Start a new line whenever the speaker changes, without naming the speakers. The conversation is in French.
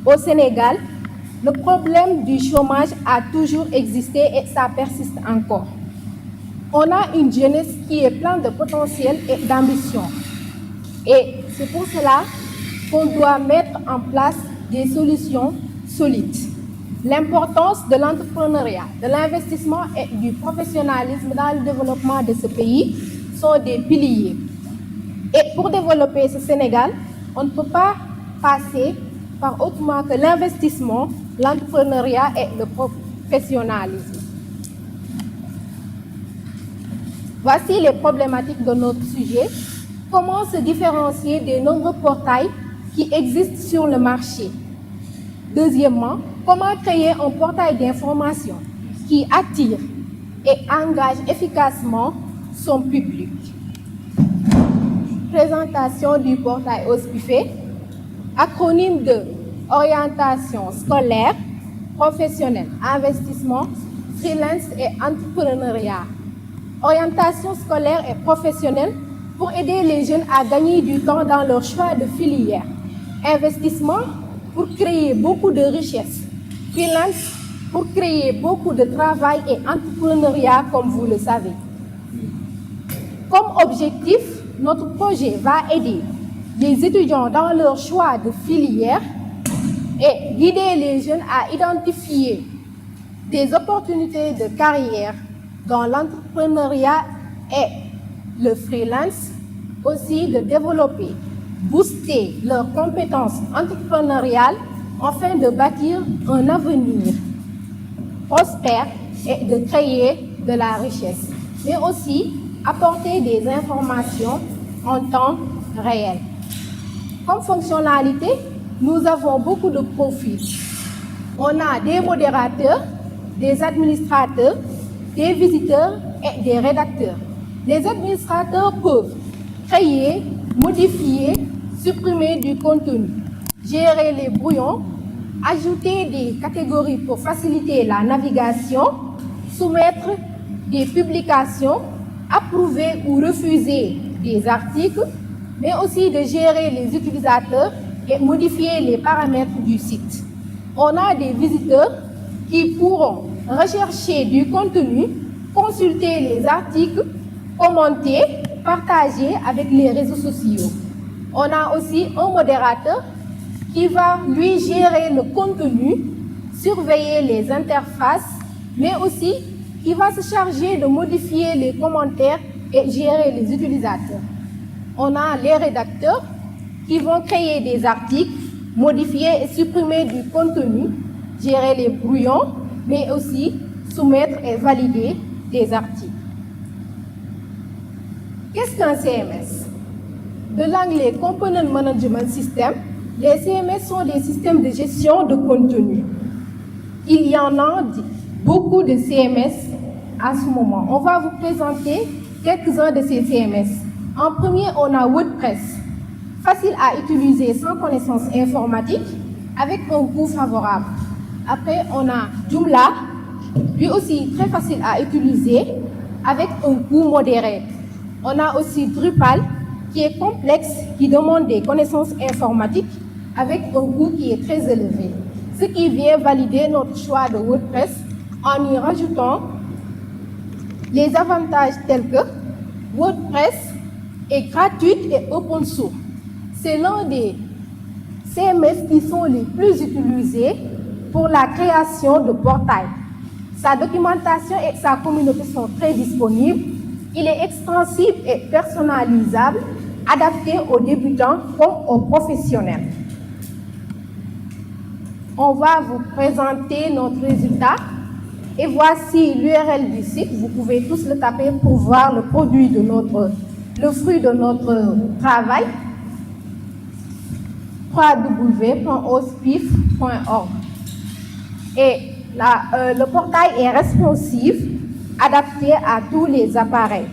Au Sénégal, le problème du chômage a toujours existé et ça persiste encore. On a une jeunesse qui est pleine de potentiel et d'ambition. Et c'est pour cela qu'on doit mettre en place des solutions solides. L'importance de l'entrepreneuriat, de l'investissement et du professionnalisme dans le développement de ce pays sont des piliers. Et pour développer ce Sénégal, on ne peut pas passer par autrement que l'investissement, l'entrepreneuriat et le professionnalisme. Voici les problématiques de notre sujet. Comment se différencier des nombreux portails qui existent sur le marché? Deuxièmement, comment créer un portail d'information qui attire et engage efficacement son public? Présentation du portail OSPIFE, acronyme de orientation scolaire, professionnelle, investissement, freelance et entrepreneuriat. Orientation scolaire et professionnelle pour aider les jeunes à gagner du temps dans leur choix de filière. Investissement pour créer beaucoup de richesses. Freelance pour créer beaucoup de travail et entrepreneuriat comme vous le savez. Comme objectif, notre projet va aider les étudiants dans leur choix de filière et guider les jeunes à identifier des opportunités de carrière dans l'entrepreneuriat et le freelance, aussi de développer, booster leurs compétences entrepreneuriales afin de bâtir un avenir prospère et de créer de la richesse, mais aussi apporter des informations en temps réel. Comme fonctionnalité, nous avons beaucoup de profils. On a des modérateurs, des administrateurs, des visiteurs et des rédacteurs. Les administrateurs peuvent créer, modifier, supprimer du contenu, gérer les brouillons, ajouter des catégories pour faciliter la navigation, soumettre des publications, approuver ou refuser des articles, mais aussi de gérer les utilisateurs et modifier les paramètres du site. On a des visiteurs qui pourront rechercher du contenu, consulter les articles, commenter, partager avec les réseaux sociaux. On a aussi un modérateur qui va lui gérer le contenu, surveiller les interfaces, mais aussi qui va se charger de modifier les commentaires et gérer les utilisateurs. On a les rédacteurs qui vont créer des articles, modifier et supprimer du contenu, gérer les brouillons, mais aussi soumettre et valider des articles. Qu'est-ce qu'un CMS? De l'anglais Component Management System, les CMS sont des systèmes de gestion de contenu. Il y en a beaucoup de CMS à ce moment. On va vous présenter quelques-uns de ces CMS. En premier, on a WordPress, facile à utiliser sans connaissance informatique, avec un coût favorable. Après, on a Joomla, lui aussi très facile à utiliser, avec un coût modéré. On a aussi Drupal, qui est complexe, qui demande des connaissances informatiques, avec un coût qui est très élevé. Ce qui vient valider notre choix de WordPress en y rajoutant les avantages tels que WordPress est gratuit et open source. C'est l'un des CMS qui sont les plus utilisés pour la création de portails. Sa documentation et sa communauté sont très disponibles. Il est extensible et personnalisable, adapté aux débutants comme aux professionnels. On va vous présenter notre résultat et voici l'URL du site. Vous pouvez tous le taper pour voir le fruit de notre travail. www.ospif.org. Et le portail est responsive, adapté à tous les appareils.